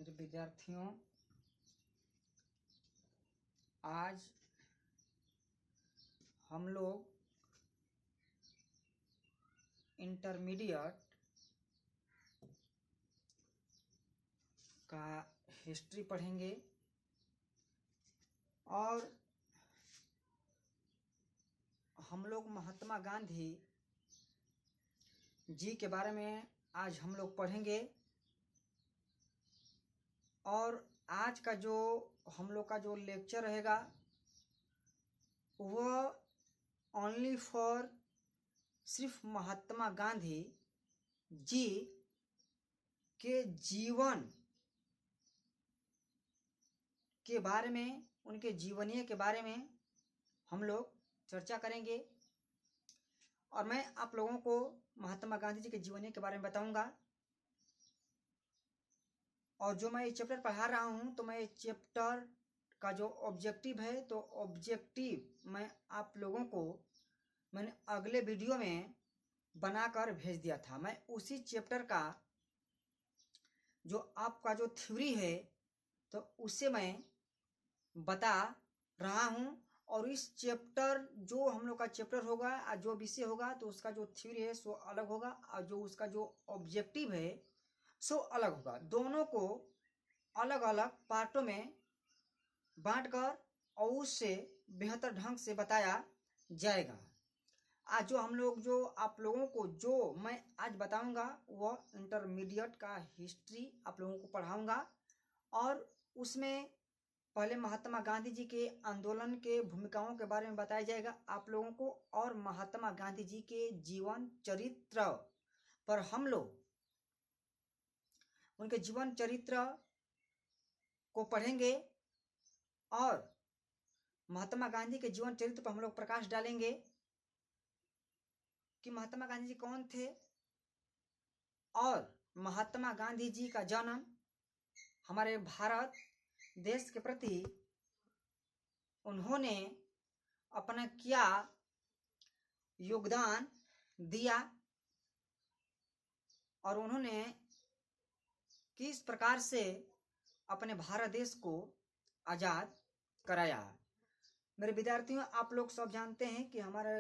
मेरे विद्यार्थियों, आज हम लोग इंटरमीडिएट का हिस्ट्री पढ़ेंगे और हम लोग महात्मा गांधी जी के बारे में आज हम लोग पढ़ेंगे। और आज का जो हम लोग का जो लेक्चर रहेगा वह ओनली फॉर सिर्फ महात्मा गांधी जी के जीवन के बारे में, उनके जीवनीय के बारे में हम लोग चर्चा करेंगे। और मैं आप लोगों को महात्मा गांधी जी के जीवनीय के बारे में बताऊंगा। और जो मैं ये चैप्टर पढ़ा रहा हूँ तो मैं ये चैप्टर का जो ऑब्जेक्टिव है, तो ऑब्जेक्टिव मैं आप लोगों को मैंने अगले वीडियो में बनाकर भेज दिया था। मैं उसी चैप्टर का जो आपका जो थ्योरी है तो उसे मैं बता रहा हूँ। और इस चैप्टर जो हम लोग का चैप्टर होगा और जो विषय होगा तो उसका जो थ्योरी है सो अलग होगा और जो उसका जो ऑब्जेक्टिव है सो अलग होगा। दोनों को अलग अलग पार्टों में बांटकर और उससे बेहतर ढंग से बताया जाएगा। आज जो हम लोग जो आप लोगों को जो मैं आज बताऊंगा वह इंटरमीडिएट का हिस्ट्री आप लोगों को पढ़ाऊंगा। और उसमें पहले महात्मा गांधी जी के आंदोलन के भूमिकाओं के बारे में बताया जाएगा आप लोगों को, और महात्मा गांधी जी के जीवन चरित्र पर हम लोग उनके जीवन चरित्र को पढ़ेंगे। और महात्मा गांधी के जीवन चरित्र पर हम लोग प्रकाश डालेंगे कि महात्मा गांधी जी कौन थे और महात्मा गांधी जी का जन्म हमारे भारत देश के प्रति उन्होंने अपना क्या योगदान दिया और उन्होंने किस प्रकार से अपने भारत देश को आज़ाद कराया। मेरे विद्यार्थियों, आप लोग सब जानते हैं कि हमारे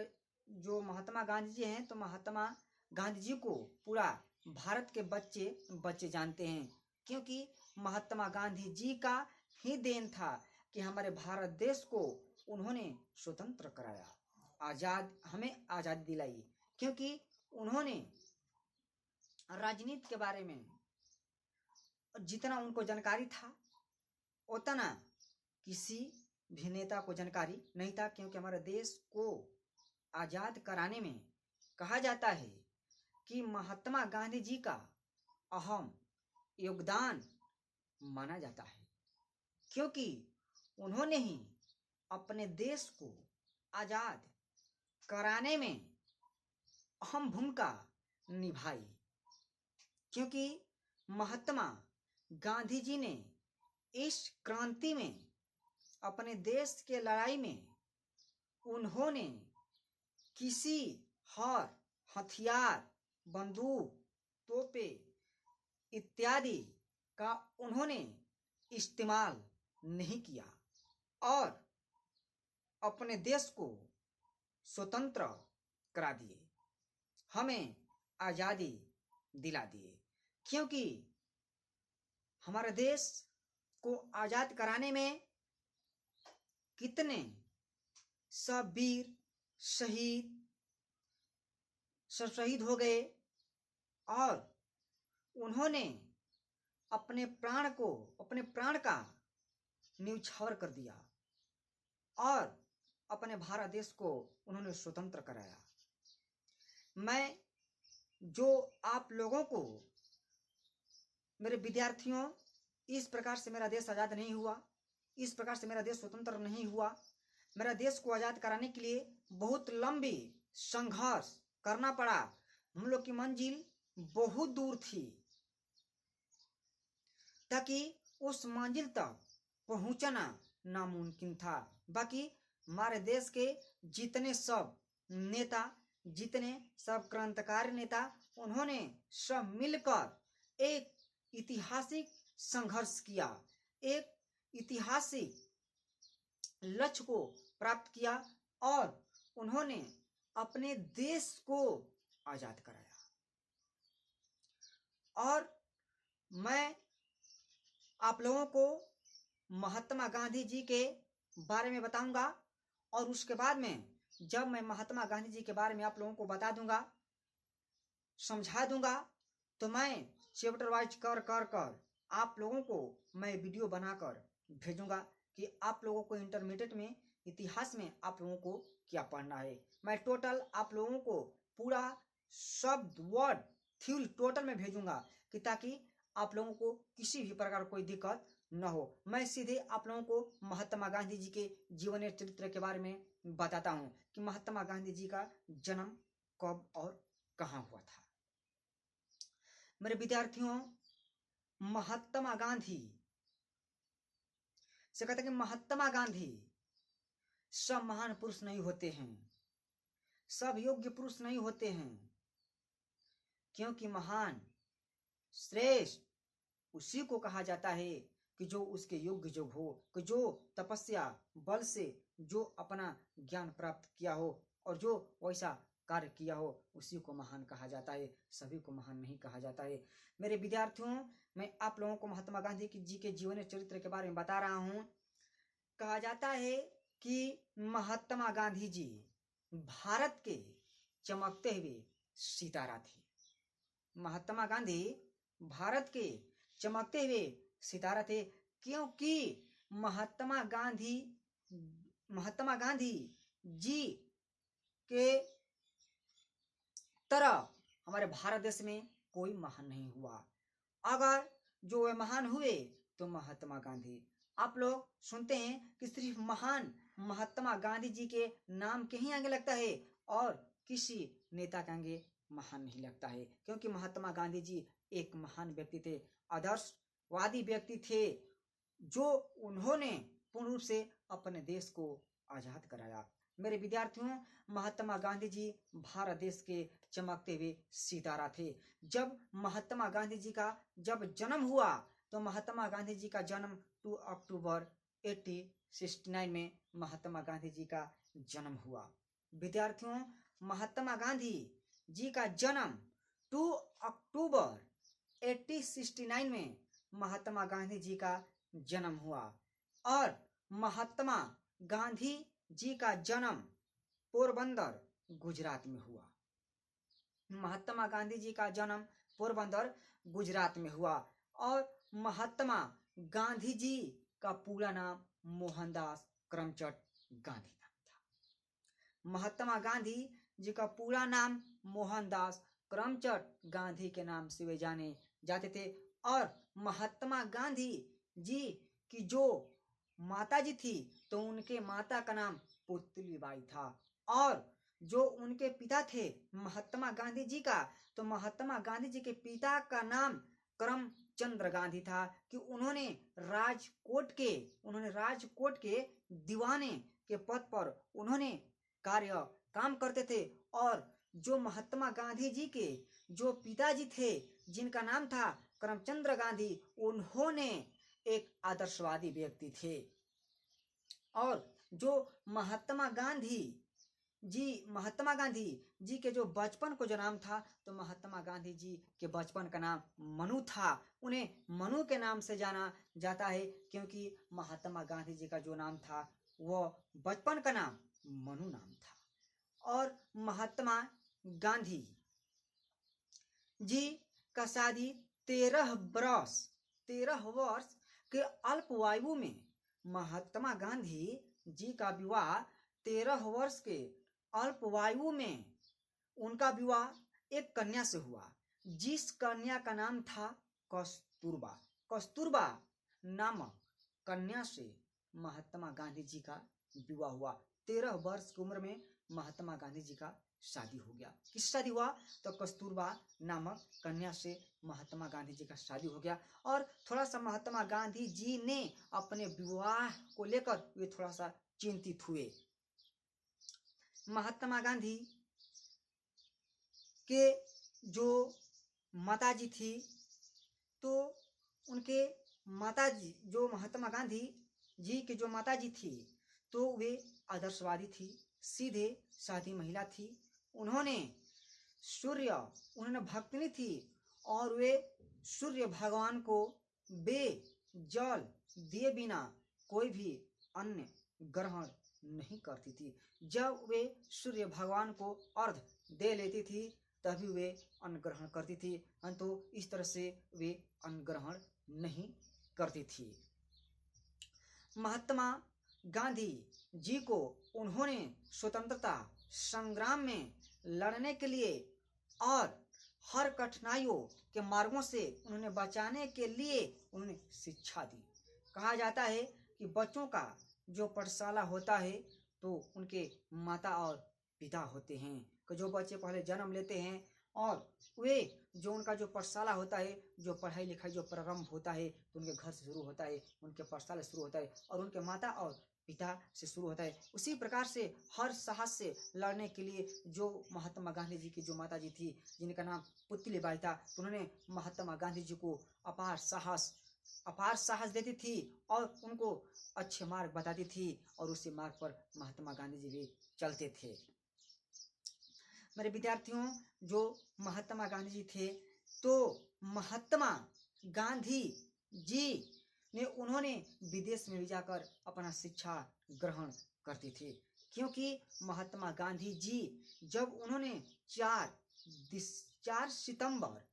जो महात्मा गांधी जी हैं तो महात्मा गांधी जी को पूरा भारत के बच्चे जानते हैं, क्योंकि महात्मा गांधी जी का ही देन था कि हमारे भारत देश को उन्होंने स्वतंत्र कराया, हमें आज़ादी दिलाई। क्योंकि उन्होंने राजनीति के बारे में जितना उनको जानकारी था उतना किसी भी नेता को जानकारी नहीं था। क्योंकि हमारे देश को आज़ाद कराने में कहा जाता है कि महात्मा गांधी जी का अहम योगदान माना जाता है, क्योंकि उन्होंने ही अपने देश को आज़ाद कराने में अहम भूमिका निभाई। क्योंकि महात्मा गांधी जी ने इस क्रांति में, अपने देश के लड़ाई में उन्होंने किसी हथियार, बंदूक, तोपे इत्यादि का उन्होंने इस्तेमाल नहीं किया और अपने देश को स्वतंत्र करा दिए, हमें आज़ादी दिला दिए। क्योंकि हमारे देश को आज़ाद कराने में कितने सब वीर शहीद हो गए और उन्होंने अपने प्राण का न्यौछावर कर दिया और अपने भारत देश को उन्होंने स्वतंत्र कराया। मैं जो आप लोगों को, मेरे विद्यार्थियों, इस प्रकार से मेरा देश आज़ाद नहीं हुआ, इस प्रकार से मेरा देश स्वतंत्र नहीं हुआ। मेरा देश को आज़ाद कराने के लिए बहुत लंबी संघर्ष करना पड़ा। हम लोग की मंजिल बहुत दूर थी, ताकि उस मंजिल तक पहुंचना नामुमकिन था। बाकी हमारे देश के जितने सब नेता, जितने सब क्रांतिकारी नेता, उन्होंने सब मिलकर एक ऐतिहासिक संघर्ष किया, एक ऐतिहासिक लक्ष्य को प्राप्त किया और उन्होंने अपने देश को आजाद कराया। और मैं आप लोगों को महात्मा गांधी जी के बारे में बताऊंगा और उसके बाद में जब मैं महात्मा गांधी जी के बारे में आप लोगों को बता दूंगा, समझा दूंगा, तो मैं चैप्टर वाइज कर कर कर आप लोगों को मैं वीडियो बनाकर भेजूंगा कि आप लोगों को इंटरमीडिएट में इतिहास में आप लोगों को क्या पढ़ना है। मैं टोटल आप लोगों को पूरा शब्द वर्ड थ्योरी टोटल में भेजूंगा कि ताकि आप लोगों को किसी भी प्रकार कोई दिक्कत न हो। मैं सीधे आप लोगों को महात्मा गांधी जी के जीवन चरित्र के बारे में बताता हूं कि महात्मा गांधी जी का जन्म कब और कहां हुआ था। मेरे विद्यार्थियों, महात्मा गांधी से कहते हैं कि महात्मा गांधी सब महान पुरुष नहीं होते हैं, सब योग्य पुरुष नहीं होते हैं, क्योंकि महान श्रेष्ठ उसी को कहा जाता है कि जो उसके योग्य जो हो, कि जो तपस्या बल से जो अपना ज्ञान प्राप्त किया हो और जो वैसा कार्य किया हो, उसी को महान कहा जाता है, सभी को महान नहीं कहा जाता है। मेरे विद्यार्थियों, मैं आप लोगों को महात्मा गांधी जी के जीवन चरित्र के बारे में बता रहा हूं। कहा जाता है कि महात्मा गांधी जी भारत के चमकते हुए सितारा थे। महात्मा गांधी भारत के चमकते हुए सितारा थे, क्योंकि महात्मा गांधी जी के तरह हमारे भारत देश में कोई महान नहीं हुआ। अगर जो वे महान हुए तो महात्मा गांधी। आप लोग सुनते हैं कि सिर्फ महान महात्मा गांधी जी के नाम के ही आगे लगता है और किसी नेता के आगे महान नहीं लगता है, क्योंकि महात्मा गांधी जी एक महान व्यक्ति थे, आदर्शवादी व्यक्ति थे, जो उन्होंने पूर्ण रूप से अपने देश को आजाद कराया। मेरे विद्यार्थियों, महात्मा गांधी जी भारत देश के चमकते हुए सितारा थे। जब महात्मा गांधी जी का जब जन्म हुआ तो महात्मा गांधी जी का जन्म 2 अक्टूबर 1869 में महात्मा गांधी जी का जन्म हुआ। विद्यार्थियों, महात्मा गांधी जी का जन्म 2 अक्टूबर 1869 में महात्मा गांधी जी का जन्म हुआ और महात्मा गांधी जी का जन्म पोरबंदर गुजरात में हुआ। महात्मा गांधी जी का जन्म पोरबंदर गुजरात में हुआ और महात्मा गांधी जी का पूरा नाम मोहनदास करमचंद गांधी नाम था। महात्मा गांधी जी का पूरा नाम मोहनदास करमचंद गांधी के नाम से वे जाने जाते थे और महात्मा गांधी जी की जो माता जी थी तो उनके माता का नाम पुतलीबाई था और जो उनके पिता थे महात्मा गांधी जी का, तो महात्मा गांधी जी के पिता का नाम करमचंद गांधी था कि उन्होंने राजकोट के दीवाने के पद पर उन्होंने काम करते थे और जो महात्मा गांधी जी के जो पिताजी थे जिनका नाम था करमचंद गांधी, उन्होंने एक आदर्शवादी व्यक्ति थे और जो महात्मा गांधी जी के जो बचपन को जो नाम था तो महात्मा गांधी जी के बचपन का नाम मनु था। उन्हें मनु के नाम से जाना जाता है क्योंकि महात्मा गांधी जी का जो नाम था वह बचपन का नाम मनु नाम था। और महात्मा गांधी जी का शादी 13 वर्ष के अल्पायु में महात्मा गांधी जी का विवाह 13 वर्ष के अल्पायु में उनका विवाह एक कन्या से हुआ, जिस कन्या का नाम था कस्तूरबा। कस्तूरबा नामक कन्या से महात्मा गांधी जी का विवाह हुआ। 13 वर्ष की उम्र में महात्मा गांधी जी का शादी हो गया। किस शादी हुआ? तो कस्तूरबा नामक कन्या से महात्मा गांधी जी का शादी हो गया। और थोड़ा सा महात्मा गांधी जी ने अपने विवाह को लेकर वे थोड़ा सा चिंतित हुए। महात्मा गांधी के जो माताजी थी तो उनके माता जी, जो महात्मा गांधी जी की जो माता जी थी, तो वे आदर्शवादी थी, सीधे सादी महिला थी। उन्होंने सूर्य, उन्होंने भक्तिनी थी और वे सूर्य भगवान को बे जल दिए बिना कोई भी अन्न ग्रहण नहीं करती थी। जब वे सूर्य भगवान को अर्घ दे लेती थी तभी वे अन्न ग्रहण करती थी, तो इस तरह से वे अन्न ग्रहण नहीं करती थी। महात्मा गांधी जी को उन्होंने स्वतंत्रता संग्राम में लड़ने के लिए और हर कठिनाइयों के मार्गों से उन्होंने बचाने के लिए उन्होंने शिक्षा दी। कहा जाता है कि बच्चों का जो पाठशाला होता है तो उनके माता और पिता होते हैं, कि जो बच्चे पहले जन्म लेते हैं और वे जो उनका जो पाठशाला होता है, जो पढ़ाई लिखाई जो प्रारंभ होता है तो उनके घर से शुरू होता है, उनके पाठशाला शुरू होता है और उनके माता और पिता से शुरू होता है। उसी प्रकार से हर साहस से लड़ने के लिए जो महात्मा गांधी जी की जो माता जी थी, जिनका नाम पुतलीबाई था, तो उन्होंने महात्मा गांधी जी को अपार साहस देती थी और उनको अच्छे मार्ग बताती थी और उसी मार्ग पर महात्मा गांधी जी भी चलते थे। मेरे विद्यार्थियों, जो महात्मा गांधी जी थे, तो महात्मा गांधी जी ने उन्होंने विदेश में भी जाकर अपना शिक्षा ग्रहण करते थे, क्योंकि महात्मा गांधी जी जब उन्होंने 4 सितंबर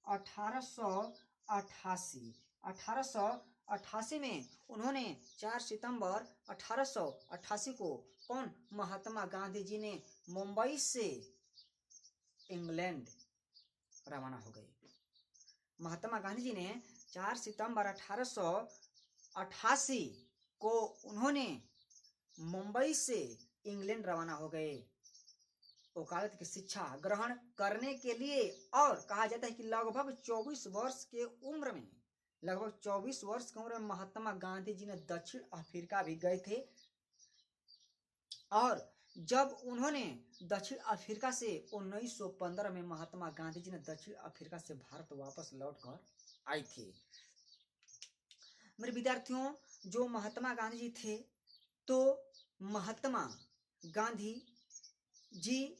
1888 में उन्होंने 4 सितंबर 1888 को कौन महात्मा गांधी जी ने मुंबई से इंग्लैंड रवाना हो गए। महात्मा गांधी जी ने 4 सितंबर 1888 को उन्होंने मुंबई से इंग्लैंड रवाना हो गए वकालत की शिक्षा ग्रहण करने के लिए। और कहा जाता है कि लगभग 24 वर्ष की उम्र में महात्मा गांधी जी ने दक्षिण अफ्रीका भी गए थे। और जब उन्होंने दक्षिण अफ्रीका से 1915 में महात्मा गांधी जी ने दक्षिण अफ्रीका से भारत वापस लौटकर आए थे। मेरे विद्यार्थियों, जो महात्मा गांधी जी थे, तो महात्मा गांधी जी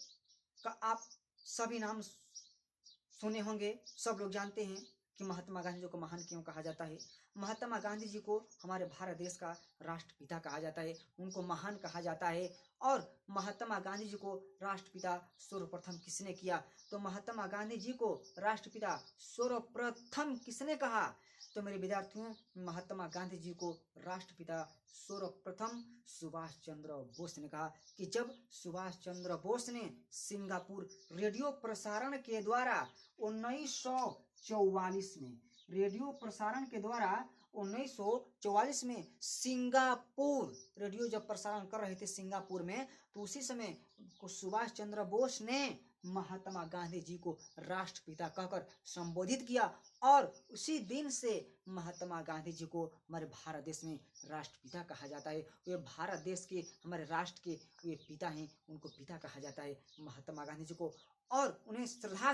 का आप सभी नाम सुने होंगे, सब लोग जानते हैं कि महात्मा गांधी जी को महान क्यों कहा जाता है। महात्मा गांधी जी को हमारे भारत देश का राष्ट्रपिता कहा जाता है, उनको महान कहा जाता है। और महात्मा गांधी जी को राष्ट्रपिता सर्वप्रथम किसने किया? तो महात्मा गांधी जी को राष्ट्रपिता सर्वप्रथम किसने कहा? तो मेरे विद्यार्थियों, महात्मा गांधी जी को राष्ट्रपिता सर्वप्रथम सुभाष चंद्र बोस ने कहा कि जब सुभाष चंद्र बोस ने सिंगापुर रेडियो प्रसारण के द्वारा 1944 में सिंगापुर रेडियो जब प्रसारण कर रहे थे सिंगापुर में, तो उसी समय को सुभाष चंद्र बोस ने महात्मा गांधी जी को राष्ट्रपिता कहकर संबोधित किया। और उसी दिन से महात्मा गांधी जी को हमारे भारत देश में राष्ट्रपिता कहा जाता है। वे भारत देश के, हमारे राष्ट्र के वे पिता हैं, उनको पिता कहा जाता है महात्मा गांधी जी को। और उन्हें श्रद्धा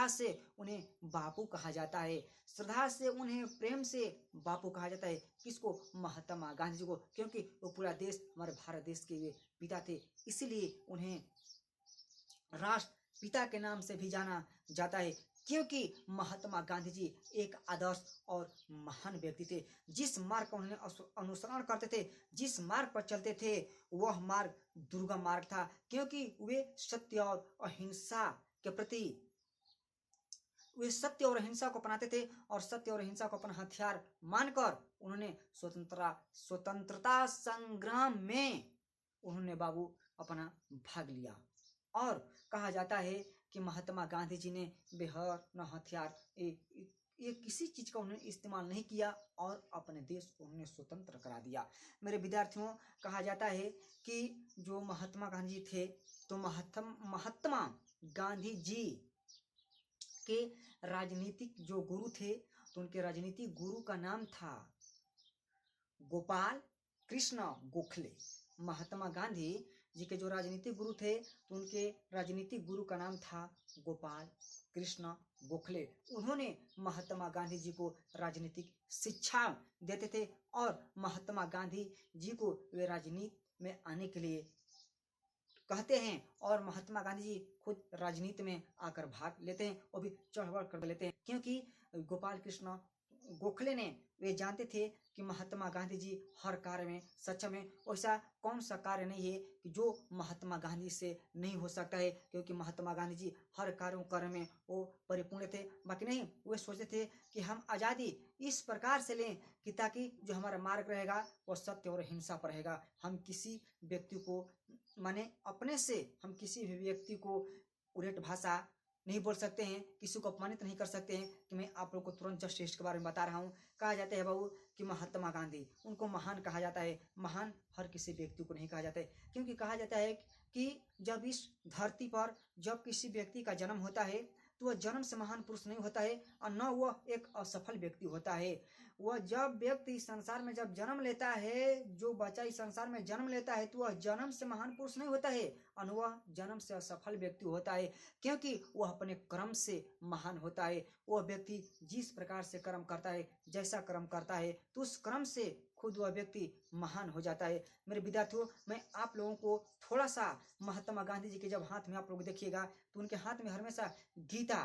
से उन्हें बापू कहा जाता है, श्रद्धा से उन्हें प्रेम से बापू कहा जाता है। किसको? महात्मा गांधी जी को, क्योंकि वो पूरा देश, हमारे भारत देश के वे पिता थे, इसीलिए उन्हें राष्ट्रपिता के नाम से भी जाना जाता है। क्योंकि महात्मा गांधी जी एक आदर्श और महान व्यक्ति थे। जिस मार्ग का उन्होंने अनुसरण करते थे, जिस मार्ग पर चलते थे, वह मार्ग दुर्गम मार्ग था, क्योंकि वे सत्य और अहिंसा को अपनाते थे और सत्य और अहिंसा को अपना हथियार मानकर उन्होंने स्वतंत्रता संग्राम में उन्होंने बाबू अपना भाग लिया। और कहा जाता है कि महात्मा गांधी जी ने बेहर न हथियार ये किसी चीज का उन्होंने इस्तेमाल नहीं किया और अपने देश को उन्होंने स्वतंत्र करा दिया। मेरे विद्यार्थियों, कहा जाता है कि जो महात्मा गांधी थे, तो महात्मा गांधी जी के राजनीतिक जो गुरु थे, तो उनके राजनीतिक गुरु का नाम था गोपाल कृष्ण गोखले। महात्मा गांधी जी के जो राजनीतिक गुरु थे, तो उनके राजनीतिक गुरु का नाम था गोपाल कृष्ण गोखले। उन्होंने महात्मा गांधी जी को राजनीतिक शिक्षा देते थे और महात्मा गांधी जी को वे राजनीति में आने के लिए कहते हैं और महात्मा गांधी जी खुद राजनीति में आकर भाग लेते हैं, वो भी चढ़ बढ़ कर लेते हैं, क्योंकि गोपाल कृष्ण गोखले ने वे जानते थे कि महात्मा गांधी जी हर कार्य में सक्षम है। ऐसा कौन सा कार्य नहीं है कि जो महात्मा गांधी से नहीं हो सकता है, क्योंकि महात्मा गांधी जी हर कार्य में वो परिपूर्ण थे। बाकी नहीं, वे सोचते थे कि हम आज़ादी इस प्रकार से लें कि ताकि जो हमारा मार्ग रहेगा वो सत्य और हिंसा पर रहेगा। हम किसी व्यक्ति को माने अपने से हम किसी भी व्यक्ति को उलट भाषा नहीं बोल सकते हैं, किसी को अपमानित नहीं कर सकते हैं। कि मैं आप लोग को तुरंत जस्टिस के बारे में बता रहा हूँ। कहा जाता है बाबू कि महात्मा गांधी, उनको महान कहा जाता है। महान हर किसी व्यक्ति को नहीं कहा जाता है, क्योंकि कहा जाता है कि जब इस धरती पर जब किसी व्यक्ति का जन्म होता है तो वह जन्म से महान पुरुष नहीं होता है और न वह एक असफल व्यक्ति होता है। वह जब व्यक्ति इस संसार में जब जन्म लेता है, जो बच्चा इस संसार में जन्म लेता है, तो वह जन्म से महान पुरुष नहीं होता है और वह जन्म से असफल व्यक्ति होता है, क्योंकि वह अपने कर्म से महान होता है। वह व्यक्ति जिस प्रकार से कर्म करता है, जैसा कर्म करता है, तो उस कर्म से खुद वह व्यक्ति महान हो जाता है। मेरे विद्यार्थियों, मैं आप लोगों को थोड़ा सा महात्मा गांधी जी के जब हाथ में आप लोग देखिएगा तो उनके हाथ में हमेशा गीता,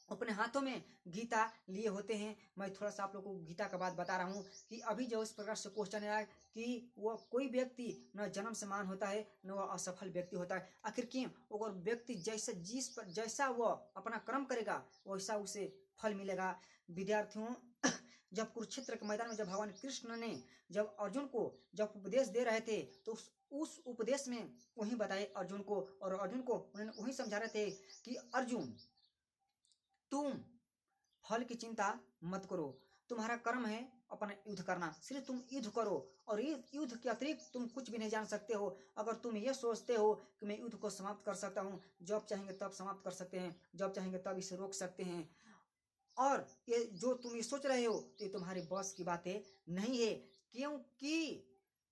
अपने हाथों में गीता लिए होते हैं। मैं थोड़ा सा आप लोगों को गीता का बात बता रहा हूँ कि अभी जो इस प्रकार से क्वेश्चन आया कि वह कोई व्यक्ति न जन्म से महान होता है न वह असफल व्यक्ति होता है। आखिर क्यों? अगर व्यक्ति जैसा वह अपना कर्म करेगा वैसा उसे फल मिलेगा। विद्यार्थियों, जब कुरुक्षेत्र के मैदान में जब भगवान कृष्ण ने जब अर्जुन को जब उपदेश दे रहे थे तो उस उपदेश में वही बताए अर्जुन को, और अर्जुन को उन्होंने वही समझा रहे थे कि अर्जुन, तुम फल की चिंता मत करो, तुम्हारा कर्म है अपना युद्ध करना, सिर्फ तुम युद्ध करो और युद्ध के अतिरिक्त तुम कुछ भी नहीं जान सकते हो। अगर तुम ये सोचते हो कि मैं युद्ध को समाप्त कर सकता हूँ, जब चाहेंगे तब समाप्त कर सकते हैं, जब चाहेंगे तब इसे रोक सकते हैं, और ये जो तुम ये सोच रहे हो तो ये तुम्हारे बस की बातें नहीं है, क्योंकि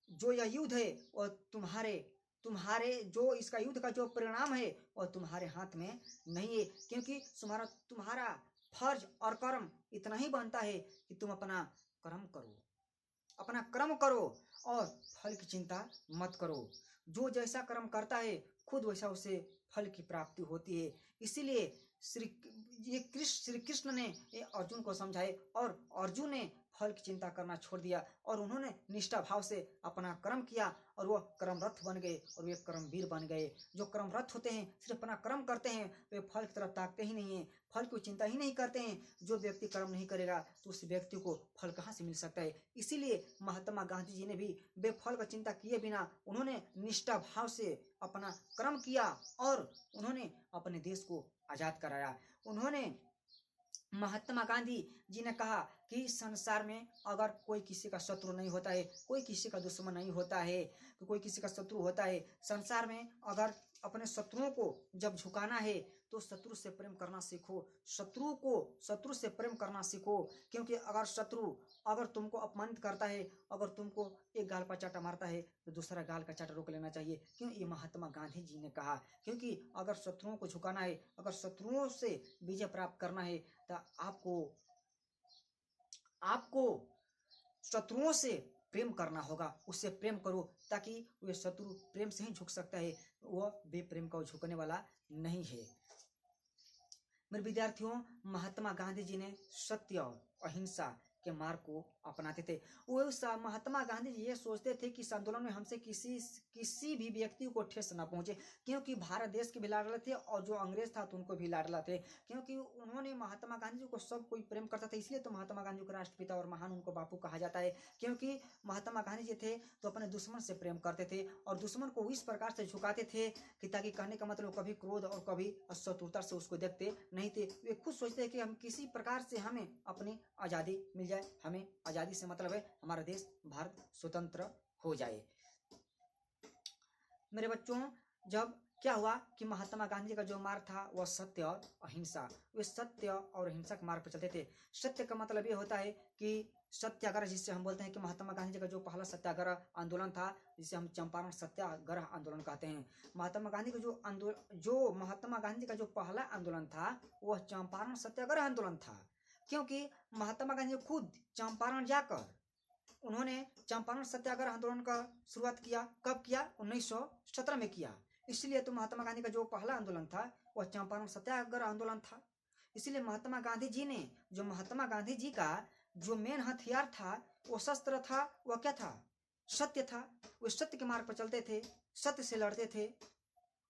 जो यह युद्ध है और तुम्हारे जो इसका युद्ध का जो परिणाम है और तुम्हारे हाथ में नहीं है, क्योंकि तुम्हारा फर्ज और कर्म इतना ही बनता है कि तुम अपना कर्म करो और फल की चिंता मत करो। जो जैसा कर्म करता है खुद वैसा उसे फल की प्राप्ति होती है। इसीलिए श्री कृष्ण ने ये अर्जुन को समझाए और अर्जुन ने फल की चिंता करना छोड़ दिया और उन्होंने निष्ठा भाव से अपना कर्म किया और वह कर्मरत बन गए और वे कर्मवीर बन गए। जो कर्मरत होते हैं सिर्फ अपना कर्म करते हैं, वे फल की तरफ ताकते ही नहीं है, फल की चिंता ही नहीं करते हैं। जो व्यक्ति कर्म नहीं करेगा तो उस व्यक्ति को फल कहाँ से मिल सकता है। इसीलिए महात्मा गांधी जी ने भी बेफल का चिंता किए बिना उन्होंने निष्ठा भाव से अपना कर्म किया और उन्होंने अपने देश को आजाद कराया। उन्होंने महात्मा गांधी जी ने कहा कि संसार में अगर कोई किसी का शत्रु नहीं होता है, कोई किसी का दुश्मन नहीं होता है, तो कोई किसी का शत्रु होता है। संसार में अगर अपने शत्रुओं को जब झुकाना है तो शत्रु से प्रेम करना सीखो, शत्रु से प्रेम करना सीखो, क्योंकि अगर तुमको अपमानित करता है, अगर तुमको एक गाल पर चाटा मारता है तो दूसरा गाल का चाटा रोक लेना चाहिए। क्यों? ये महात्मा गांधी जी ने कहा, क्योंकि अगर शत्रुओं को झुकाना है, अगर शत्रुओं से विजय प्राप्त करना है तो आपको शत्रुओं से प्रेम करना होगा, उससे प्रेम करो, ताकि वे शत्रु प्रेम से ही झुक सकता है, वह बेप्रेम का झुकने वाला नहीं है। मेरे विद्यार्थियों, महात्मा गांधी जी ने सत्य और अहिंसा के मार्ग को अपनाते थे। महात्मा गांधी जी ये सोचते थे कि इस आंदोलन में हमसे किसी भी व्यक्ति को ठेस न पहुंचे, क्योंकि भारत देश के भी लाडला थे और जो अंग्रेज था तो उनको भी लाडला थे, क्योंकि उन्होंने महात्मा गांधी जी को सब कोई प्रेम करता था। इसलिए तो महात्मा गांधी को राष्ट्रपिता और महान उनको बापू कहा जाता है, क्योंकि महात्मा गांधी जी थे तो अपने दुश्मन से प्रेम करते थे और दुश्मन को इस प्रकार से झुकाते थे कि ताकि कहने का मतलब कभी क्रोध और कभी शत्रुता से उसको देखते नहीं थे। वे खुद सोचते हैं कि हम किसी प्रकार से हमें अपनी आज़ादी मिल जाए, हमें आज़ादी से मतलब है हमारा देश भारत स्वतंत्र हो जाए। मेरे बच्चों, जब क्या हुआ कि महात्मा गांधी का जो मार्ग था वह सत्य और अहिंसा, वे सत्य और अहिंसा के मार्ग पर चलते थे। सत्य का मतलब ये होता है कि सत्याग्रह, जिससे हम बोलते हैं कि महात्मा गांधी जी का जो पहला सत्याग्रह आंदोलन था, जिसे हम चंपारण सत्याग्रह आंदोलन कहते हैं। महात्मा गांधी का जो महात्मा गांधी का जो पहला आंदोलन था वह चंपारण सत्याग्रह आंदोलन था, क्योंकि महात्मा गांधी खुद चंपारण जाकर उन्होंने चंपारण सत्याग्रह आंदोलन का शुरुआत किया। कब किया? 1917 में किया। इसलिए तो महात्मा गांधी का जो पहला आंदोलन था वह चंपारण सत्याग्रह आंदोलन था। इसलिए महात्मा गांधी जी ने, जो महात्मा गांधी जी का जो मेन हथियार था, वो शस्त्र था, वह क्या था? सत्य था। वे सत्य के मार्ग पर चलते थे, सत्य से लड़ते थे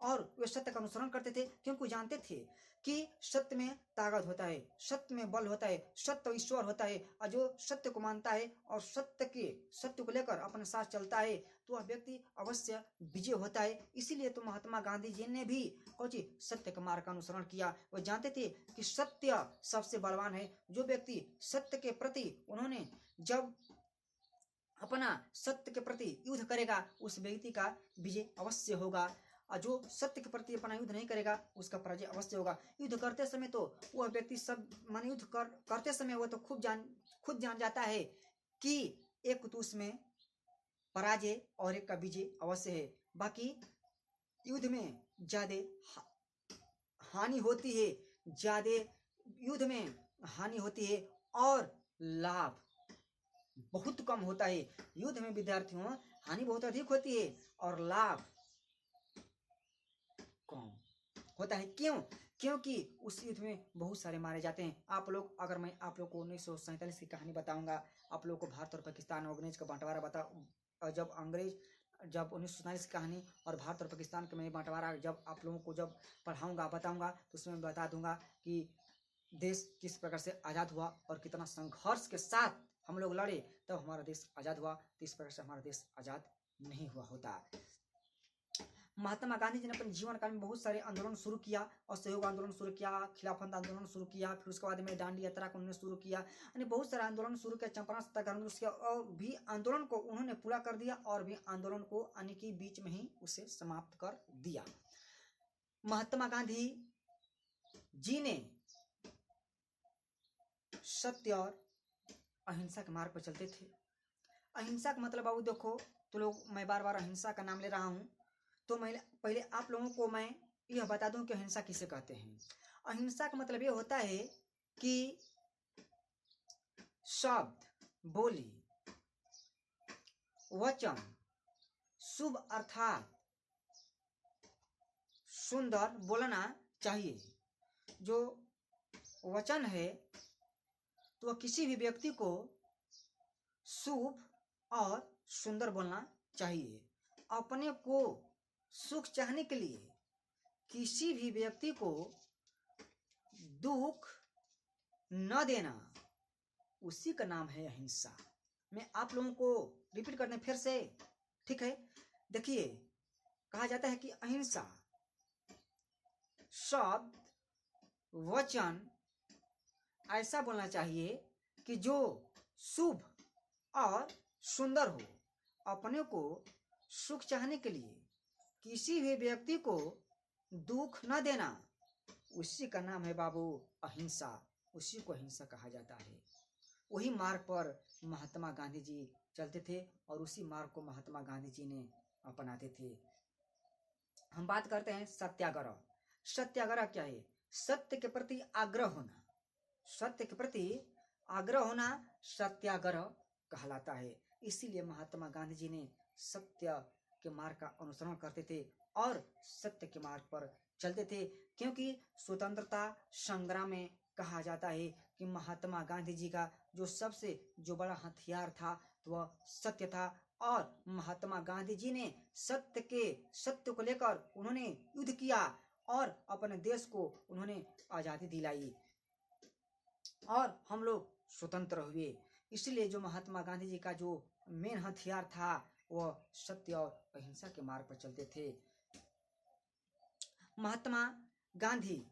और वे सत्य का अनुसरण करते थे, क्योंकि जानते थे कि सत्य में ताकत होता है, सत्य में बल होता है, सत्य ईश्वर होता है। और जो सत्य को मानता है और सत्य को लेकर अपने साथ चलता है तो वह व्यक्ति अवश्य विजय होता है। इसीलिए तो महात्मा गांधी जी ने भी सत्य के मार्ग का अनुसरण किया। वो जानते थे कि सत्य सबसे बलवान है। जो व्यक्ति सत्य के प्रति उन्होंने जब अपना सत्य के प्रति युद्ध करेगा उस व्यक्ति का विजय अवश्य होगा, और जो सत्य के प्रति अपना युद्ध नहीं करेगा उसका पराजय अवश्य होगा। युद्ध करते समय तो वह व्यक्ति सब मान युद्ध करते समय वह तो खुद जान जाता है कि एक तो उसमें पराजय और एक का विजय अवश्य है। बाकी युद्ध में ज्यादा हानि होती है, ज्यादा युद्ध में हानि होती है और लाभ बहुत कम होता है। युद्ध में विद्यार्थियों हानि बहुत अधिक होती है और लाभ कम होता है। क्यों? क्योंकि उस युद्ध में बहुत सारे मारे जाते हैं। अगर मैं आप लोग को 1947 की कहानी बताऊंगा, आप लोग को भारत और पाकिस्तान और अंग्रेज का बंटवारा जब 1947 की कहानी और भारत और पाकिस्तान के मैं बंटवारा जब आप लोगों को जब पढ़ाऊंगा बताऊंगा तो उसमें बता दूंगा कि देश किस प्रकार से आज़ाद हुआ और कितना संघर्ष के साथ हम लोग लड़े तब हमारा देश आज़ाद हुआ। तो इस प्रकार से हमारा देश आज़ाद नहीं हुआ होता। महात्मा गांधी जी ने अपने जीवन काल में बहुत सारे आंदोलन शुरू किया, असहयोग आंदोलन शुरू किया, खिलाफत आंदोलन शुरू किया, फिर उसके बाद में दांडी यात्रा को उन्होंने शुरू किया, यानी बहुत सारे आंदोलन शुरू किया, चंपारण सत्याग्रह आंदोलन किया और भी आंदोलन को उन्होंने पूरा कर दिया और भी आंदोलन को यानी कि बीच में ही उसे समाप्त कर दिया। महात्मा गांधी जी ने सत्य और अहिंसा के मार्ग पर चलते थे। अहिंसा का मतलब बाबू देखो तो लोग, मैं बार बार अहिंसा का नाम ले रहा हूं तो मैं पहले आप लोगों को मैं यह बता दूं कि अहिंसा किसे कहते हैं। अहिंसा का मतलब यह होता है कि शब्द, बोली, वचन, शुभ अर्थात सुंदर बोलना चाहिए। जो वचन है तो वह किसी भी व्यक्ति को शुभ और सुंदर बोलना चाहिए। अपने को सुख चाहने के लिए किसी भी व्यक्ति को दुख न देना, उसी का नाम है अहिंसा। मैं आप लोगों को रिपीट करने फिर से, ठीक है? देखिए, कहा जाता है कि अहिंसा शब्द, वचन ऐसा बोलना चाहिए कि जो शुभ और सुंदर हो। अपने को सुख चाहने के लिए किसी भी व्यक्ति को दुख न देना, उसी का नाम है बाबू अहिंसा। उसी को अहिंसा कहा जाता है। वही मार्ग पर महात्मा गांधी जी चलते थे और उसी मार्ग को महात्मा गांधी जी ने अपनाते थे। हम बात करते हैं सत्याग्रह। सत्याग्रह क्या है? सत्य के प्रति आग्रह होना। सत्य के प्रति आग्रह होना सत्याग्रह कहलाता है। इसीलिए महात्मा गांधी जी ने सत्य के मार्ग का अनुसरण करते थे और सत्य के मार्ग पर चलते थे, क्योंकि स्वतंत्रता संग्राम में कहा जाता है कि महात्मा गांधी जी का जो बड़ा हथियार था तो वह सत्य था। और महात्मा गांधी जी ने सत्य को लेकर उन्होंने युद्ध किया और अपने देश को उन्होंने आजादी दिलाई और हम लोग स्वतंत्र हुए। इसलिए जो महात्मा गांधी जी का जो मेन हथियार था वह सत्य और अहिंसा के मार्ग पर चलते थे। महात्मा गांधी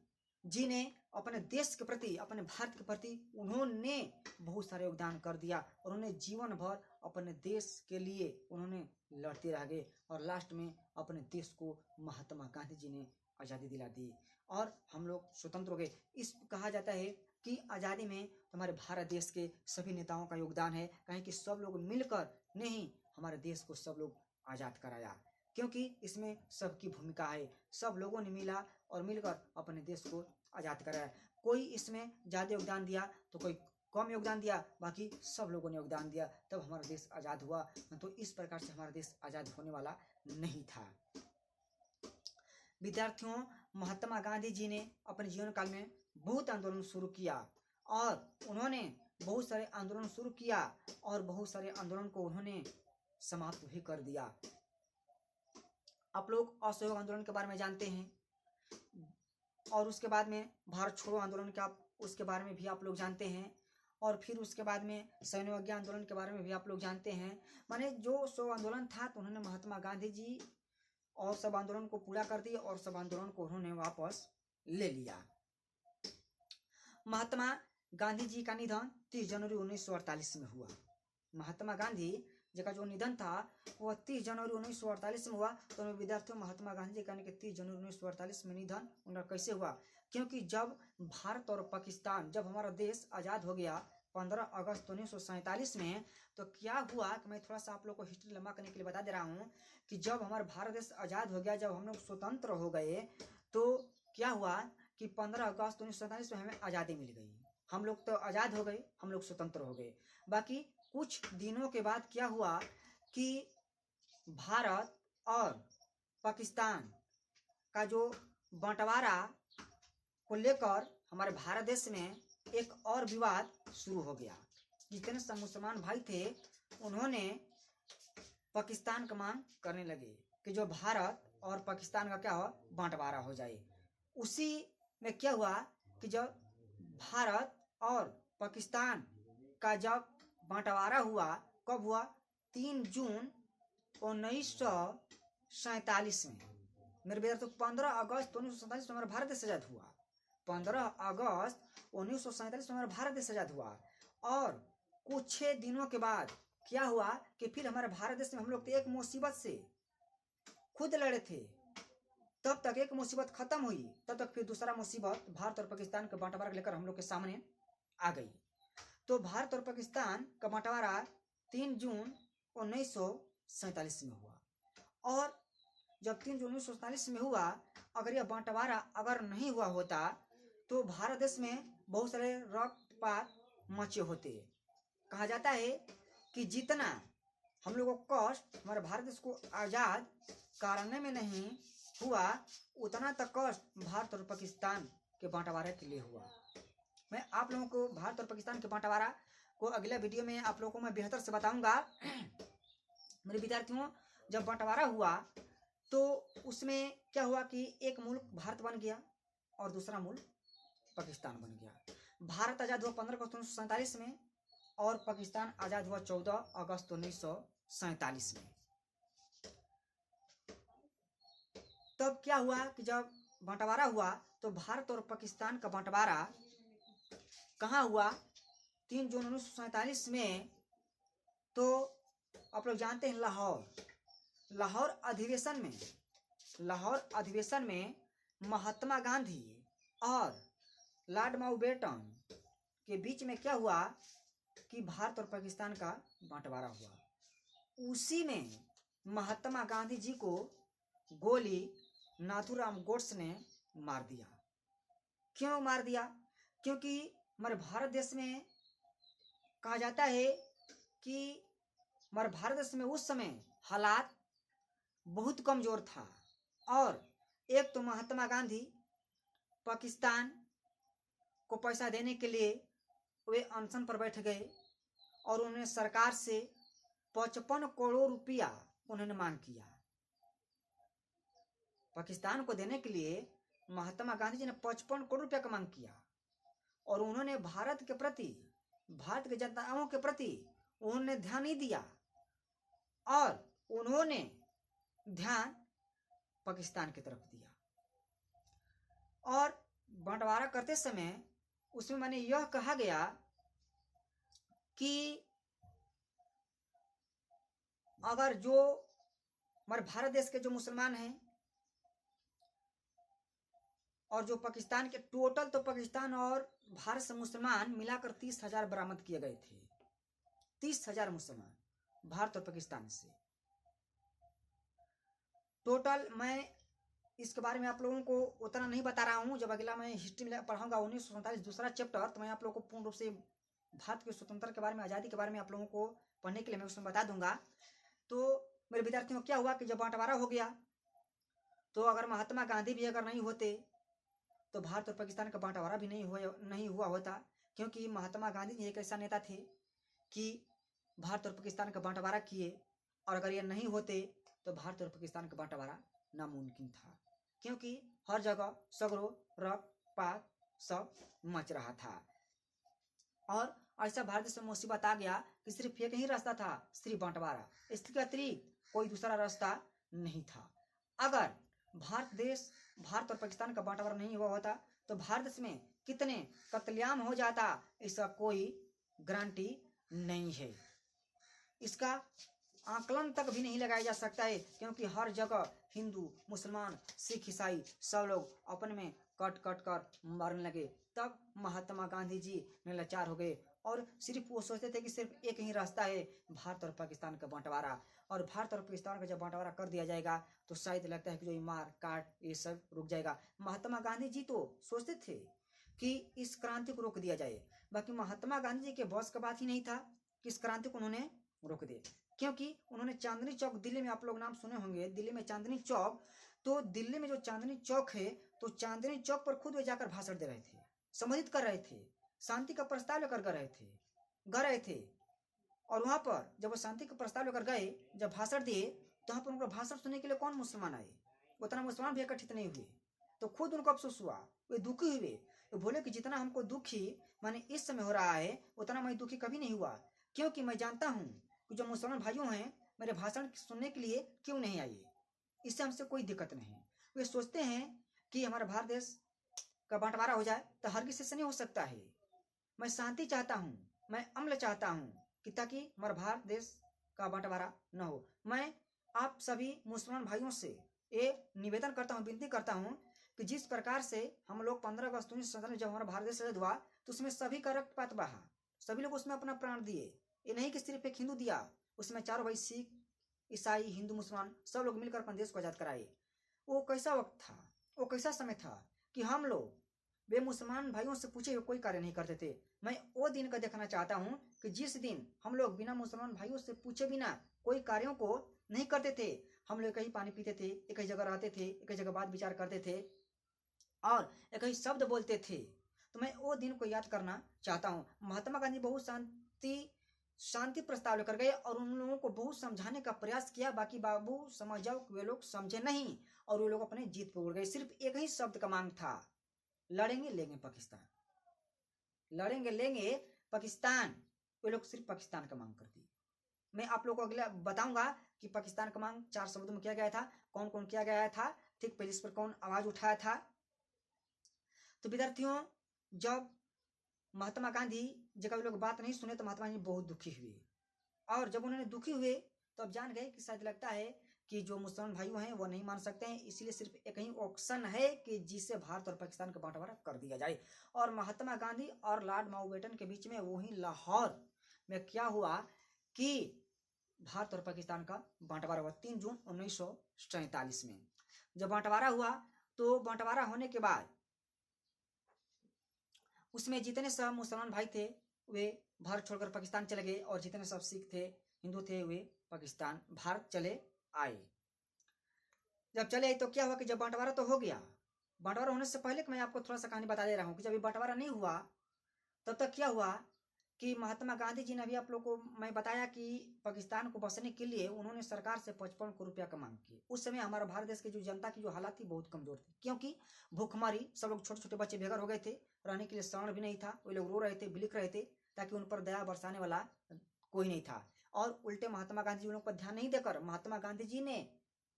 जी ने अपने देश के प्रति, अपने भारत के प्रति उन्होंने बहुत सारे योगदान कर दिया और उन्होंने जीवन भर अपने देश के लिए उन्होंने लड़ते रह गए और लास्ट में अपने देश को महात्मा गांधी जी ने आज़ादी दिला दी और हम लोग स्वतंत्र हो गए। इस कहा जाता है कि आज़ादी में हमारे भारत देश के सभी नेताओं का योगदान है, कहें कि सब लोग मिलकर ने ही हमारे देश को सब लोग आज़ाद कराया, क्योंकि इसमें सबकी भूमिका है। सब लोगों ने मिला और मिलकर अपने देश को आज़ाद कराया। कोई इसमें ज़्यादा योगदान दिया तो कोई कम योगदान दिया, बाकी सब लोगों ने योगदान दिया, तब हमारा देश आज़ाद हुआ। तो इस प्रकार से हमारा देश आज़ाद होने वाला नहीं था। विद्यार्थियों, महात्मा गांधी जी ने अपने जीवन काल में बहुत आंदोलन शुरू किया और उन्होंने बहुत सारे आंदोलन शुरू किया और बहुत सारे आंदोलन को उन्होंने समाप्त भी कर दिया। आप लोग असहयोग आंदोलन के बारे में जानते हैं और उसके बाद में भारत छोड़ो आंदोलन का उसके बारे में भी आप लोग जानते हैं और फिर उसके बाद में सैन्य आंदोलन के बारे में भी आप लोग जानते हैं। माने जो सौ आंदोलन था तो उन्होंने महात्मा गांधी जी और सब आंदोलन को पूरा कर दिया और सब आंदोलन को उन्होंने वापस ले लिया। महात्मा गांधी जी का निधन 30 जनवरी 1948 में हुआ। महात्मा गांधी जी का जो निधन था वह 30 जनवरी 1948 में हुआ। तो विद्यार्थियों, महात्मा गांधी जी का 30 जनवरी 1948 में निधन उनका कैसे हुआ? क्योंकि जब भारत और पाकिस्तान, जब हमारा देश आज़ाद हो गया 15 अगस्त 1947 में, तो क्या हुआ कि मैं थोड़ा सा आप लोग को हिस्ट्री लंबा करने के लिए बता दे रहा हूँ कि जब हमारा भारत देश आज़ाद हो गया, जब हम लोग स्वतंत्र हो गए, तो क्या हुआ कि 15 अगस्त 1947 में हमें आज़ादी मिल गई। हम लोग तो आज़ाद हो गए, हम लोग स्वतंत्र हो गए। बाकी कुछ दिनों के बाद क्या हुआ कि भारत और पाकिस्तान का जो बंटवारा को लेकर हमारे भारत देश में एक और विवाद शुरू हो गया। जितने सब मुसलमान भाई थे उन्होंने पाकिस्तान का मांग करने लगे कि जो भारत और पाकिस्तान का क्या हो, बंटवारा हो जाए। उसी में क्या हुआ कि जब भारत और पाकिस्तान का जब बंटवारा हुआ, कब हुआ? 3 जून 1947 में। मेरे विद्यार्थियों, 15 अगस्त 1947 में हमारा भारत देश आजाद हुआ। 15 अगस्त 1947 में हमारा भारत देश आजाद हुआ और कुछ 6 दिनों के बाद क्या हुआ कि फिर हमारे भारत देश में हम लोग एक मुसीबत से खुद लड़े थे। तब तक एक मुसीबत खत्म हुई, तब तक फिर दूसरा मुसीबत भारत और पाकिस्तान का बंटवारा लेकर हम लोग के सामने आ गई। तो भारत और पाकिस्तान का बंटवारा 3 जून 1947 में हुआ और जब 3 जून 1947 में हुआ, अगर यह बंटवारा अगर नहीं हुआ होता तो भारत देश में बहुत सारे रक्तपात मचे होते। कहा जाता है कि जितना हम लोगों को कष्ट हमारे भारत देश को आज़ाद कराने में नहीं हुआ, उतना तक कष्ट भारत और पाकिस्तान के बंटवारे के लिए हुआ। मैं आप लोगों को भारत और पाकिस्तान के बंटवारा को अगले वीडियो में आप लोगों को मैं बेहतर से बताऊंगा। मेरे विद्यार्थियों, जब बंटवारा हुआ तो उसमें क्या हुआ कि एक मुल्क भारत बन गया और दूसरा मुल्क पाकिस्तान बन गया। भारत आज़ाद हुआ 15 अगस्त 1947 में और पाकिस्तान आज़ाद हुआ 14 अगस्त 1947 में। तब क्या हुआ कि जब बंटवारा हुआ तो भारत और पाकिस्तान का बंटवारा कहाँ हुआ? 3 जून 1947 में। तो आप लोग जानते हैं लाहौर अधिवेशन में महात्मा गांधी और लॉर्ड माउंटबेटन के बीच में क्या हुआ कि भारत और पाकिस्तान का बंटवारा हुआ। उसी में महात्मा गांधी जी को गोली नाथूराम गोड्से ने मार दिया। क्यों मार दिया? क्योंकि हमारे भारत देश में कहा जाता है कि हमारे भारत देश में उस समय हालात बहुत कमजोर था और एक तो महात्मा गांधी पाकिस्तान को पैसा देने के लिए वे अनशन पर बैठ गए और उन्होंने सरकार से 55 करोड़ रुपया उन्होंने मांग किया। पाकिस्तान को देने के लिए महात्मा गांधी जी ने 55 करोड़ रुपया का मांग किया और उन्होंने भारत के प्रति, भारत के जनताओं के प्रति उन्होंने ध्यान नहीं दिया और उन्होंने ध्यान पाकिस्तान की तरफ दिया। और बंटवारा करते समय उसमें मैंने यह कहा गया कि अगर जो हमारे भारत देश के जो मुसलमान हैं और जो पाकिस्तान के टोटल, तो पाकिस्तान और भारत से मुसलमान मिलाकर 30,000 बरामद किए गए थे। 30,000 मुसलमान भारत और पाकिस्तान से टोटल। मैं इसके बारे में आप लोगों को उतना नहीं बता रहा हूँ। जब अगला मैं हिस्ट्री में पढ़ाऊंगा 1947 दूसरा चैप्टर, तो मैं आप लोगों को पूर्ण रूप से भारत के स्वतंत्रता के बारे में, आज़ादी के बारे में आप लोगों को पढ़ने के लिए मैं उसमें बता दूंगा। तो मेरे विद्यार्थियों क्या हुआ कि जब बंटवारा हो गया, तो अगर महात्मा गांधी भी अगर नहीं होते तो भारत और पाकिस्तान का बंटवारा भी नहीं हुआ होता, क्योंकि महात्मा गांधी जी एक ऐसा नेता थे कि भारत और पाकिस्तान का बंटवारा किए, और अगर ये नहीं होते तो भारत और पाकिस्तान का बंटवारा नामुमकिन था, क्योंकि हर जगह सगरो रक पात सब मच रहा था। और ऐसा भारत से मुसीबत आ गया कि सिर्फ एक ही रास्ता था, सिर्फ बंटवारा, इसके अतिरिक्त कोई दूसरा रास्ता नहीं था। अगर भारत और पाकिस्तान का बंटवारा नहीं हुआ होता तो भारत देश में कितने कत्लेआम हो जाता, इसका कोई गारंटी नहीं है। इसका आकलन तक भी नहीं लगाया जा सकता है, क्योंकि हर जगह हिंदू, मुसलमान, सिख, ईसाई सब लोग अपन में कट कट कर मरने लगे। तब महात्मा गांधी जी लाचार हो गए और सिर्फ वो सोचते थे कि सिर्फ एक ही रास्ता है, भारत और पाकिस्तान का बंटवारा। और भारत और पाकिस्तान का जब बंटवारा कर दिया जाएगा तो शायद लगता है कि जो ये मार काट ये सब रुक जाएगा। महात्मा गांधी जी तो सोचते थे कि इस क्रांति को रोक दिया जाए, बाकी महात्मा गांधी जी के बस का बात ही नहीं था कि इस क्रांति को उन्होंने रोक दे, क्योंकि उन्होंने चांदनी चौक, दिल्ली में आप लोग नाम सुने होंगे, दिल्ली में चांदनी चौक, तो दिल्ली में जो चांदनी चौक है, तो चांदनी चौक पर खुद वे जाकर भाषण दे रहे थे, संबोधित कर रहे थे, शांति का प्रस्ताव लेकर ग रहे थे। और वहां पर जब वो शांति का प्रस्ताव लेकर गए, जब भाषण दिए, तो वहां पर उनका भाषण सुनने के लिए कौन मुसलमान आए? उतना मुसलमान भी इकट्ठित नहीं हुए। तो खुद उनको अफसोस हुआ, वे दुखी हुए, वे बोले कि जितना हमको दुखी माने इस समय हो रहा है, उतना मैं दुखी कभी नहीं हुआ, क्योंकि मैं जानता हूँ कि जो मुसलमान भाइयों हैं मेरे भाषण सुनने के लिए क्यों नहीं आए, इससे हमसे कोई दिक्कत नहीं। वे सोचते हैं कि हमारा भारत देश का बंटवारा हो जाए, तो हरगिज़ से नहीं हो सकता है। मैं शांति चाहता हूँ, मैं अमल चाहता हूँ, कि ताकि हमारा भारत देश का बंटवारा न हो। मैं आप सभी मुसलमान भाइयों से ये निवेदन करता हूँ, विनती करता हूँ कि जिस प्रकार से हम लोग 15 अगस्त 1947 जब हमारा भारत देश आजाद हुआ, तो उसमें सभी का रक्तपात बहा, सभी लोग उसमें अपना प्राण दिए। ये नहीं कि सिर्फ एक हिंदू दिया, उसमें चारों भाई सिख, ईसाई, हिंदू, मुसलमान सब लोग मिलकर अपने देश को आजाद कराए। वो कैसा वक्त था, वो कैसा समय था कि हम लोग वे मुसलमान भाइयों से पूछे हुए कोई कार्य नहीं करते थे। मैं वो दिन का देखना चाहता हूँ कि जिस दिन हम लोग बिना मुसलमान भाइयों से पूछे बिना कोई कार्यों को नहीं करते थे, हम लोग एक ही पानी पीते थे, एक ही जगह रहते थे, एक ही जगह बात विचार करते थे और एक ही शब्द बोलते थे। तो मैं वो दिन को याद करना चाहता हूँ। महात्मा गांधी बहुत शांति प्रस्ताव लेकर गए और उन लोगों को बहुत समझाने का प्रयास किया, बाकी बाबू समझ जाओ, वे लोग समझे नहीं और वे लोग अपने जीत पर उड़ गए। सिर्फ एक ही शब्द का मांग था, लड़ेंगे लेंगे पाकिस्तान, लड़ेंगे लेंगे पाकिस्तान। वे लोग सिर्फ पाकिस्तान का मांग करती। मैं आप लोगों को अगला बताऊंगा कि पाकिस्तान का मांग 4 शब्दों में किया गया था, कौन कौन किया गया था, ठीक पहले इस पर कौन आवाज उठाया था। तो विद्यार्थियों, जब महात्मा गांधी जी का लोग बात नहीं सुने तो महात्मा गांधी बहुत दुखी हुए, और जब उन्होंने दुखी हुए तो अब जान गए कि शायद लगता है कि जो मुसलमान भाइयों हैं वो नहीं मान सकते हैं, इसलिए सिर्फ एक ही ऑप्शन है कि जिससे भारत और पाकिस्तान का बंटवारा कर दिया जाए। और महात्मा गांधी और लॉर्ड माउंटबेटन के बीच में वही लाहौर में क्या हुआ कि भारत और पाकिस्तान का बंटवारा हुआ 3 जून 1947 में। जब बंटवारा हुआ तो बंटवारा होने के बाद उसमें जितने सब मुसलमान भाई थे वे भारत छोड़कर पाकिस्तान चले गए, और जितने सब सिख थे, हिंदू थे, वे पाकिस्तान भारत चले आए। जब चले तो क्या हुआ कि जब बंटवारा तो हो गया, बंटवारा होने से पहले मैं आपको थोड़ा सा कहानी बता दे रहा हूँ कि जब बंटवारा नहीं हुआ तब तक क्या हुआ कि महात्मा गांधी जी ने अभी आप लोग को मैं बताया कि पाकिस्तान को बसने के लिए उन्होंने सरकार से 55 करोड़ रुपया का मांग की। उस समय हमारा भारत देश की जो जनता की जो हालात थी बहुत कमजोर थी, क्योंकि भूखमरी, सब लोग छोटे छोटे बच्चे बेघर हो गए थे, रहने के लिए शरण भी नहीं था, वे लोग रो रहे थे, बिलिक रहे थे, ताकि उन पर दया बरसाने वाला कोई नहीं था। और उल्टे महात्मा गांधी जी उन पर ध्यान नहीं देकर महात्मा गांधी जी ने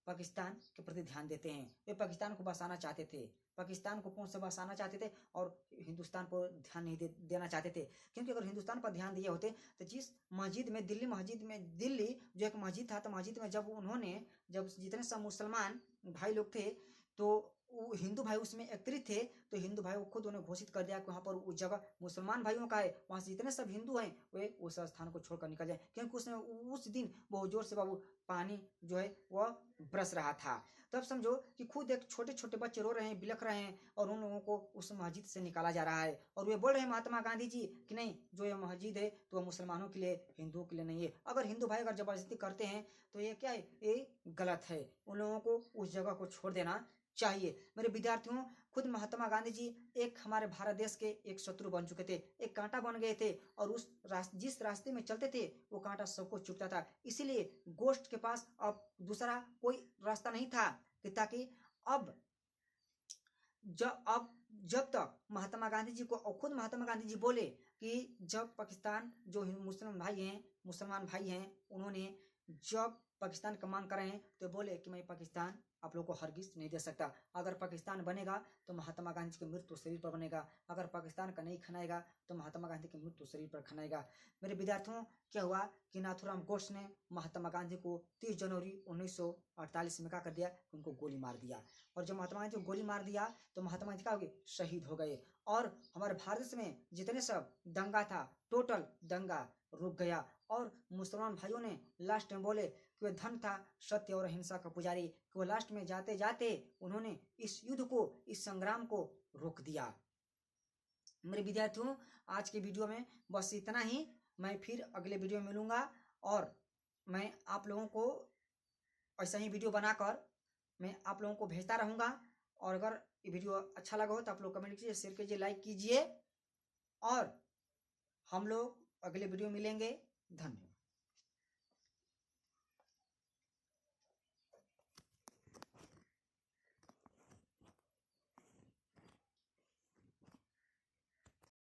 पाकिस्तान के प्रति ध्यान देते हैं। वे पाकिस्तान को बसाना चाहते थे, पाकिस्तान को पूर्ण से बसाना चाहते थे और हिंदुस्तान पर ध्यान नहीं देना चाहते थे, क्योंकि अगर हिंदुस्तान पर ध्यान दिए होते तो जिस मस्जिद में दिल्ली जो एक मस्जिद था, तो मस्जिद में जब जितने सब मुसलमान भाई लोग थे तो वो हिंदू भाई उसमें एकत्रित थे, तो हिंदू भाई को खुद उन्होंने घोषित कर दिया कि वहाँ पर उस जगह मुसलमान भाइयों का है, वहाँ से जितने सब हिंदू हैं वे उस स्थान को छोड़कर निकल जाए, क्योंकि उसमें उस दिन बहुत जोर से बाबू पानी जो है वह बरस रहा था। तब समझो कि खुद एक छोटे छोटे बच्चे रो रहे हैं, बिलख रहे हैं, और उन लोगों को उस मस्जिद से निकाला जा रहा है, और वे बोल रहे हैं महात्मा गांधी जी कि नहीं, जो ये मस्जिद है तो मुसलमानों के लिए, हिंदुओं के लिए नहीं है। अगर हिंदू भाई अगर जबरदस्ती करते हैं तो ये क्या है, ये गलत है। उन लोगों को उस जगह को छोड़ देना चाहिए। मेरे विद्यार्थियों, खुद महात्मा गांधी जी एक हमारे भारत देश के एक शत्रु बन चुके थे, एक कांटा बन गए थे, और उस जिस रास्ते में चलते थे वो कांटा सबको चुभता था। इसीलिए गोश्त के पास अब दूसरा कोई रास्ता नहीं था कि ताकि अब जब तक महात्मा गांधी जी को, और खुद महात्मा गांधी जी बोले कि जब पाकिस्तान जो मुसलमान भाई हैं, उन्होंने जब पाकिस्तान का मांग कर रहे हैं तो बोले कि मैं पाकिस्तान आप लोगों को हरगिज नहीं दे सकता। अगर पाकिस्तान बनेगा तो महात्मा गांधी की मृत्यु शरीर पर बनेगा, अगर पाकिस्तान का नहीं खनाएगा तो महात्मा गांधी की मृत्यु शरीर पर खनाएगा। मेरे विद्यार्थियों, क्या हुआ कि नाथूराम गोड्से ने महात्मा गांधी को 30 जनवरी 1948 में क्या कर दिया, उनको गोली मार दिया। और जब महात्मा गांधी को गोली मार दिया तो महात्मा गांधी क्या हो गए, शहीद हो गए। और हमारे भारत देश में जितने सब दंगा था, टोटल दंगा रुक गया। और मुसलमान भाइयों ने लास्ट में बोले कि वह धन था सत्य और अहिंसा का पुजारी, कि वह लास्ट में जाते जाते उन्होंने इस युद्ध को, इस संग्राम को रोक दिया। मेरे विद्यार्थियों, आज के वीडियो में बस इतना ही। मैं फिर अगले वीडियो में मिलूंगा, और मैं आप लोगों को ऐसा ही वीडियो बनाकर मैं आप लोगों को भेजता रहूँगा। और अगर ये वीडियो अच्छा लगा हो तो आप लोग कमेंट कीजिए, शेयर कीजिए, लाइक कीजिए, और हम लोग अगले वीडियो मिलेंगे। धन्यवाद।